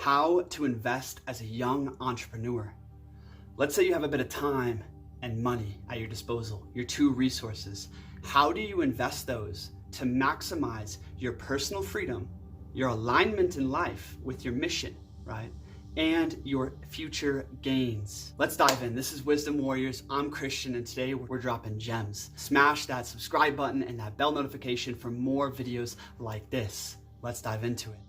how to invest as a young entrepreneur. Let's say you have a bit of time and money at your disposal, your two resources. How do you invest those to maximize your personal freedom, your alignment in life with your mission, right? And your future gains. Let's dive in. This is Wisdom Warriors. I'm Christian, and today we're dropping gems. Smash that subscribe button and that bell notification for more videos like this. Let's dive into it.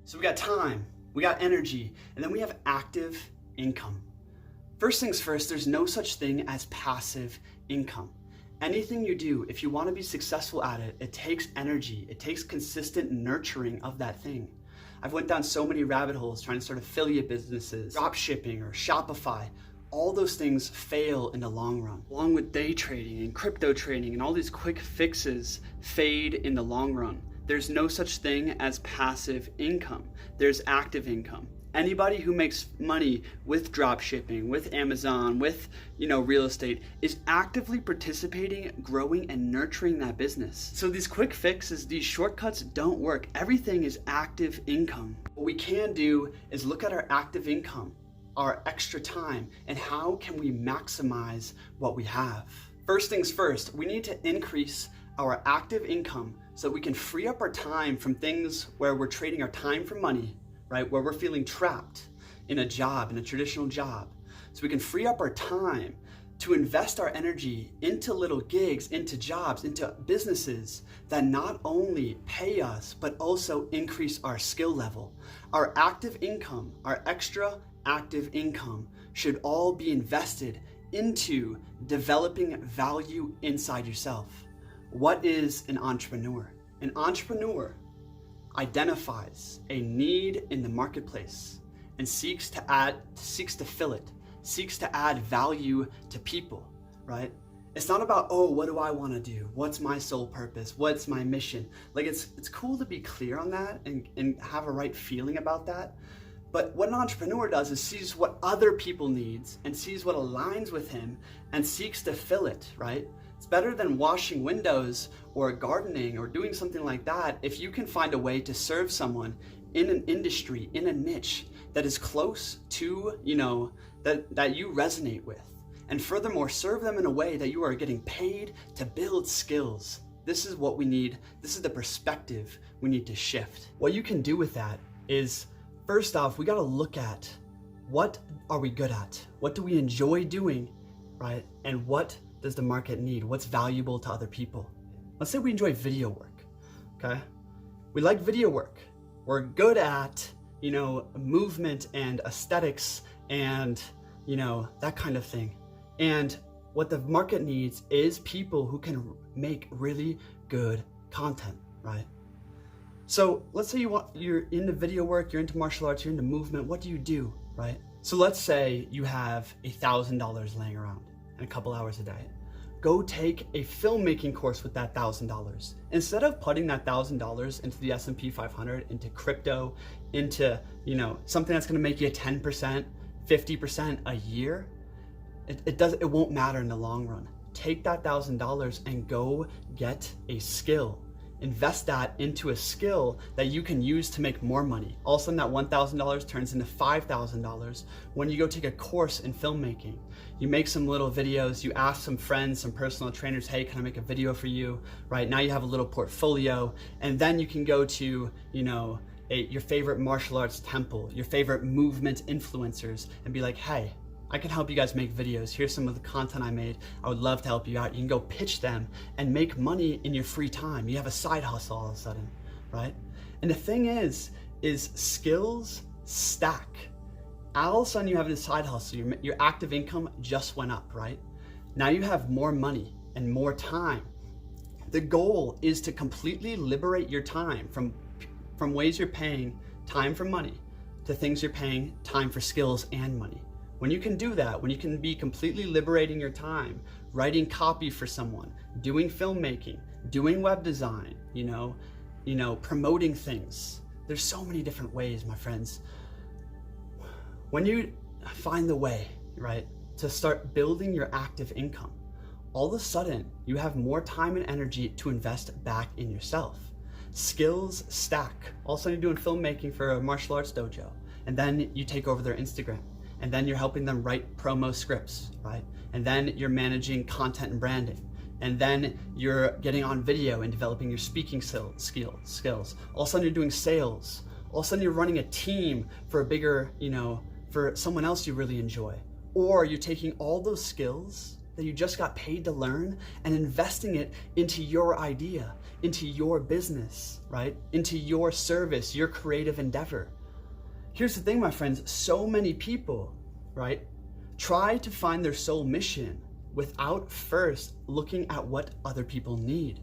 So we got time, we got energy, and then we have active income. First things first, there's no such thing as passive income. Anything you do, if you want to be successful at it, it takes energy. It takes consistent nurturing of that thing. I've went down so many rabbit holes trying to start affiliate businesses, drop shipping or Shopify. All those things fail in the long run. Along with day trading and crypto trading and all these quick fixes fade in the long run. There's no such thing as passive income. There's active income. Anybody who makes money with drop shipping, with Amazon, with real estate is actively participating, growing, and nurturing that business. So these quick fixes, these shortcuts don't work. Everything is active income. What we can do is look at our active income, our extra time, and how can we maximize what we have. First things first, we need to increase our active income so that we can free up our time from things where we're trading our time for money, right? Where we're feeling trapped in a job, in a traditional job. So we can free up our time to invest our energy into little gigs, into jobs, into businesses that not only pay us, but also increase our skill level. Our active income, our extra active income should all be invested into developing value inside yourself. What is an entrepreneur? An entrepreneur identifies a need in the marketplace and seeks to fill it, seeks to add value to people, right? It's not about, oh, what do I want to do? What's my sole purpose? What's my mission? Like it's cool to be clear on that and have a right feeling about that. But what an entrepreneur does is sees what other people needs and sees what aligns with him and seeks to fill it, right? It's better than washing windows or gardening or doing something like that if you can find a way to serve someone in an industry, in a niche that is close to, that you resonate with. And furthermore, serve them in a way that you are getting paid to build skills. This is what we need. This is the perspective we need to shift. What you can do with that is, first off, we got to look at what are we good at? What do we enjoy doing, right? And what does the market need? What's valuable to other people? Let's say we enjoy video work, okay? We like video work. We're good at, movement and aesthetics and, that kind of thing. And what the market needs is people who can make really good content, right? So let's say you're into video work, you're into martial arts, you're into movement. What do you do, right? So let's say you have $1,000 laying around and a couple hours a day. Go take a filmmaking course with that $1,000. Instead of putting that $1,000 into the S&P 500, into crypto, into something that's going to make you 10%, 50% a year, it won't matter in the long run. Take that $1,000 and go get a skill. Invest that into a skill that you can use to make more money. All of a sudden that $1,000 turns into $5,000 when you go take a course in filmmaking. You make some little videos, you ask some friends, some personal trainers, hey, can I make a video for you? Right now you have a little portfolio, and then you can go to, your favorite martial arts temple, your favorite movement influencers, and be like, hey, I can help you guys make videos. Here's some of the content I made. I would love to help you out. You can go pitch them and make money in your free time. You have a side hustle all of a sudden, right? And the thing is skills stack. All of a sudden you have a side hustle. Your active income just went up, right? Now you have more money and more time. The goal is to completely liberate your time from ways you're paying time for money to things you're paying time for skills and money. When you can do that, when you can be completely liberating your time, writing copy for someone, doing filmmaking, doing web design, promoting things. There's so many different ways, my friends. When you find the way, right, to start building your active income, all of a sudden you have more time and energy to invest back in yourself. skills stack. All of a sudden you're doing filmmaking for a martial arts dojo, and then you take over their Instagram, and then you're helping them write promo scripts, right? And then you're managing content and branding, and then you're getting on video and developing your speaking skills. All of a sudden you're doing sales. All of a sudden you're running a team for a bigger, for someone else you really enjoy. Or you're taking all those skills that you just got paid to learn and investing it into your idea, into your business, right? Into your service, your creative endeavor. Here's the thing, my friends, so many people, right, try to find their soul mission without first looking at what other people need,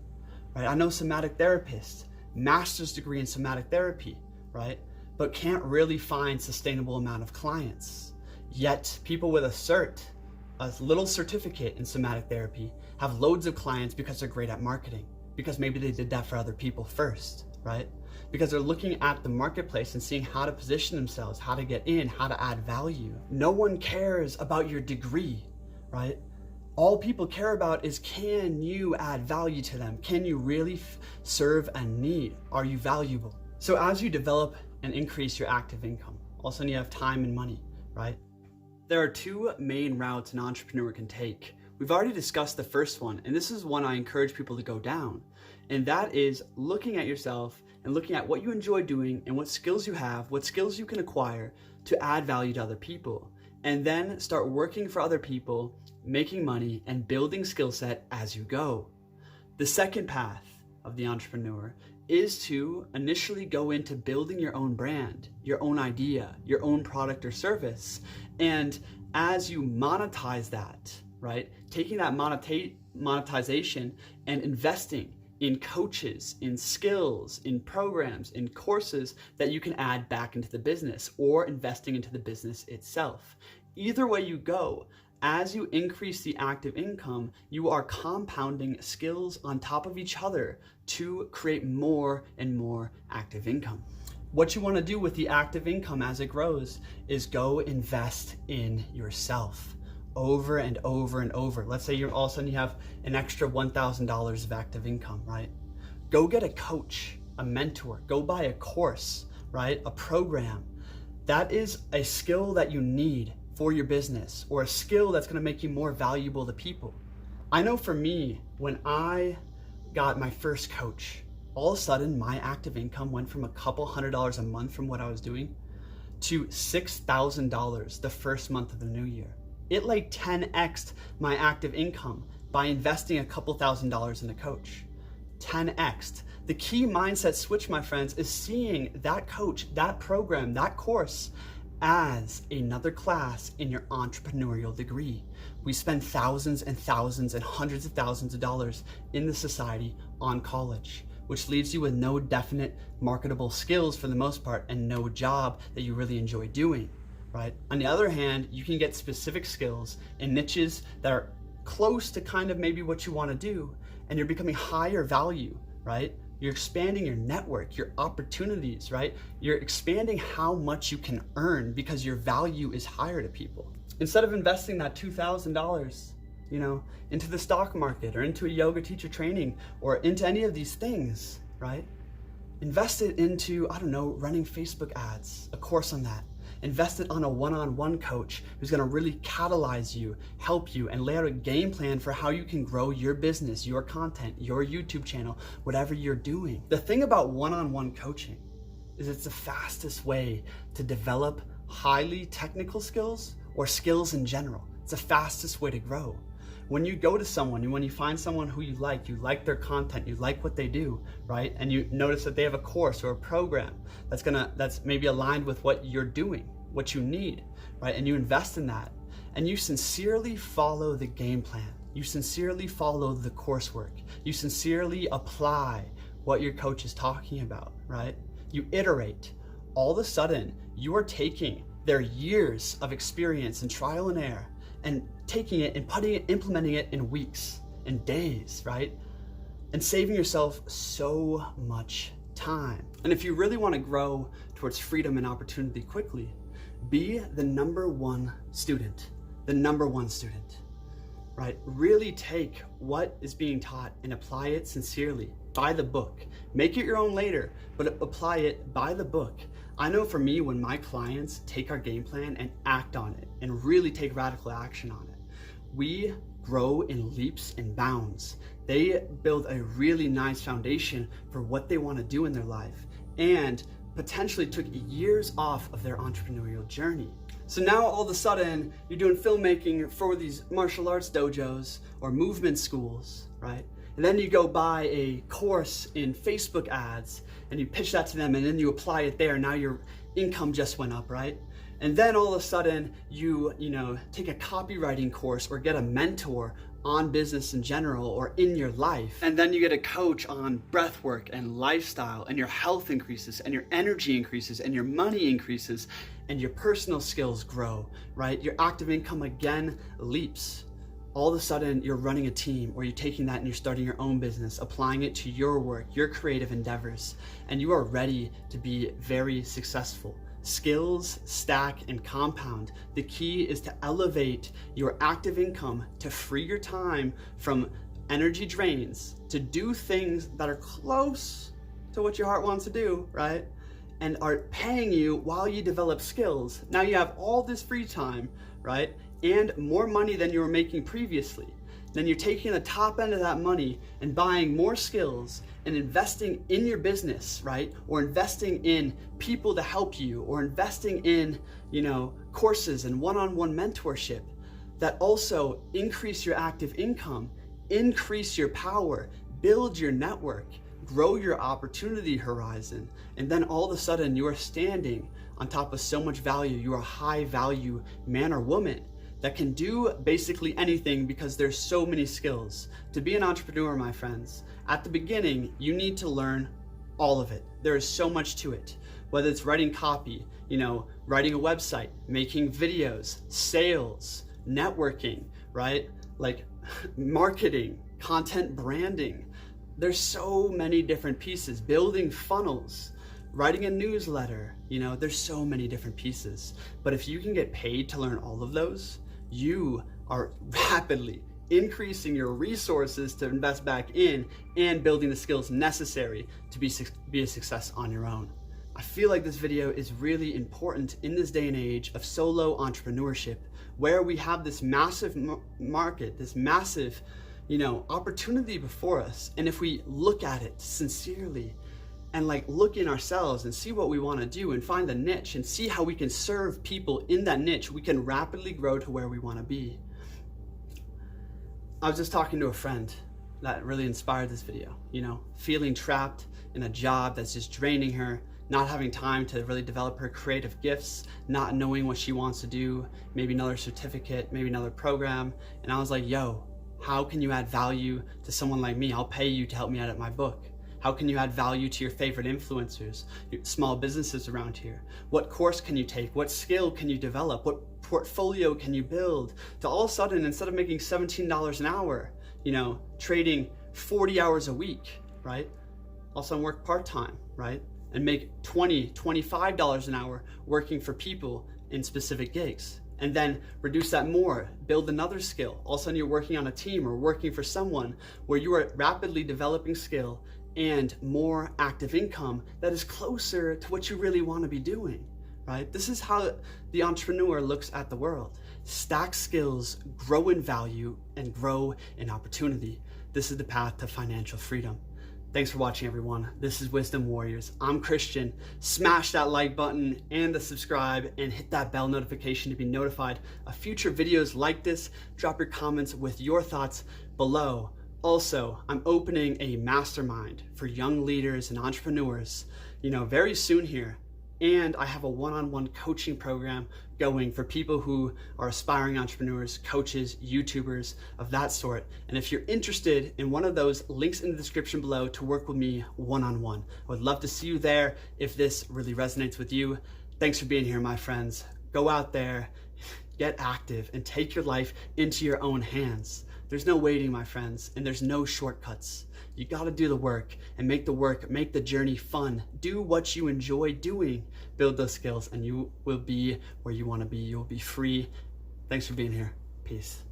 right? I know somatic therapists, master's degree in somatic therapy, right? But can't really find sustainable amount of clients. Yet people with a little certificate in somatic therapy, have loads of clients because they're great at marketing, because maybe they did that for other people first, right? Because they're looking at the marketplace and seeing how to position themselves, how to get in, how to add value. No one cares about your degree, right? All people care about is, can you add value to them? Can you really serve a need? Are you valuable? So as you develop and increase your active income, all of a sudden you have time and money, right? There are two main routes an entrepreneur can take. We've already discussed the first one, and this is one I encourage people to go down. And that is looking at yourself and looking at what you enjoy doing and what skills you have, what skills you can acquire to add value to other people. And then start working for other people, making money, and building skill set as you go. The second path of the entrepreneur is to initially go into building your own brand, your own idea, your own product or service. And as you monetize that, right, taking that monetization and investing in coaches, in skills, in programs, in courses that you can add back into the business, or investing into the business itself. Either way you go, as you increase the active income, you are compounding skills on top of each other to create more and more active income. What you want to do with the active income as it grows is go invest in yourself over and over and over. Let's say all of a sudden you have an extra $1,000 of active income, right? Go get a coach, a mentor, go buy a course, right? A program. That is a skill that you need for your business, or a skill that's going to make you more valuable to people. I know for me, when I got my first coach, all of a sudden my active income went from a couple $100 a month from what I was doing to $6,000 the first month of the new year. It like 10x'd my active income by investing a couple $1,000s in a coach. 10x'd. The key mindset switch, my friends, is seeing that coach, that program, that course as another class in your entrepreneurial degree. We spend thousands and thousands and hundreds of thousands of dollars in the society on college, which leaves you with no definite marketable skills for the most part and no job that you really enjoy doing, right? On the other hand, you can get specific skills in niches that are close to kind of maybe what you want to do, and you're becoming higher value, right? You're expanding your network, your opportunities, right? You're expanding how much you can earn because your value is higher to people. Instead of investing that $2,000, into the stock market or into a yoga teacher training or into any of these things, right? Invest it into, running Facebook ads, a course on that. Invest it on a one-on-one coach who's gonna really catalyze you, help you, and lay out a game plan for how you can grow your business, your content, your YouTube channel, whatever you're doing. The thing about one-on-one coaching is it's the fastest way to develop highly technical skills or skills in general. It's the fastest way to grow. When you go to someone, when you find someone who you like their content, you like what they do, right? And you notice that they have a course or a program that's maybe aligned with what you're doing, what you need, right? And you invest in that, and you sincerely follow the game plan. You sincerely follow the coursework. You sincerely apply what your coach is talking about, right? You iterate. All of a sudden, you are taking their years of experience and trial and error and taking it and implementing it in weeks and days, right? And saving yourself so much time. And if you really want to grow towards freedom and opportunity quickly, be the number one student. The number one student. right? Really take what is being taught and apply it sincerely by the book. Make it your own later, but apply it by the book. I know for me, when my clients take our game plan and act on it and really take radical action on it, we grow in leaps and bounds. They build a really nice foundation for what they want to do in their life and potentially took years off of their entrepreneurial journey. So now all of a sudden you're doing filmmaking for these martial arts dojos or movement schools, right? And then you go buy a course in Facebook ads and you pitch that to them, and then you apply it there. Now your income just went up, right? And then all of a sudden you take a copywriting course or get a mentor on business in general or in your life. And then you get a coach on breath work and lifestyle, and your health increases and your energy increases and your money increases and your personal skills grow, right? Your active income again leaps. All of a sudden you're running a team, or you're taking that and you're starting your own business, applying it to your work, your creative endeavors, and you are ready to be very successful. Skills stack and compound. The key is to elevate your active income to free your time from energy drains to do things that are close to what your heart wants to do, right? And are paying you while you develop skills. Now you have all this free time, right? And more money than you were making previously. Then you're taking the top end of that money and buying more skills and investing in your business, right? Or investing in people to help you, or investing in, courses and one-on-one mentorship that also increase your active income, increase your power, build your network, grow your opportunity horizon. And then all of a sudden you are standing on top of so much value. You are a high value man or woman that can do basically anything because there's so many skills. To be an entrepreneur, my friends, at the beginning, you need to learn all of it. There is so much to it. Whether it's writing copy, writing a website, making videos, sales, networking, right? Like marketing, content branding. There's so many different pieces. Building funnels, writing a newsletter, there's so many different pieces. But if you can get paid to learn all of those, you are rapidly increasing your resources to invest back in and building the skills necessary to be a success on your own. I feel like this video is really important in this day and age of solo entrepreneurship, where we have this massive market, this massive, opportunity before us. And if we look at it sincerely and look in ourselves and see what we want to do and find the niche and see how we can serve people in that niche, we can rapidly grow to where we want to be. I was just talking to a friend that really inspired this video, feeling trapped in a job that's just draining her, not having time to really develop her creative gifts, not knowing what she wants to do, maybe another certificate, maybe another program. And I was like, yo, how can you add value to someone like me? I'll pay you to help me edit my book. How can you add value to your favorite influencers, your small businesses around here? What course can you take? What skill can you develop? What portfolio can you build? To all of a sudden, instead of making $17 an hour, trading 40 hours a week, right? Also work part-time, right? And make $20, $25 an hour working for people in specific gigs. And then reduce that more, build another skill. All of a sudden you're working on a team or working for someone where you are rapidly developing skill and more active income that is closer to what you really want to be doing, right? This is how the entrepreneur looks at the world. Stack skills, grow in value, and grow in opportunity. This is the path to financial freedom. Thanks for watching, everyone. This is Wisdom Warriors. I'm Christian. Smash that like button and the subscribe, and hit that bell notification to be notified of future videos like this. Drop your comments with your thoughts below. Also, I'm opening a mastermind for young leaders and entrepreneurs, very soon here. And I have a one-on-one coaching program going for people who are aspiring entrepreneurs, coaches, YouTubers of that sort. And if you're interested in one of those, links in the description below to work with me one-on-one. I would love to see you there if this really resonates with you. Thanks for being here, my friends. Go out there, get active, and take your life into your own hands. There's no waiting, my friends, and there's no shortcuts. You gotta do the work, and make the journey fun. Do what you enjoy doing. Build those skills, and you will be where you wanna be. You'll be free. Thanks for being here. Peace.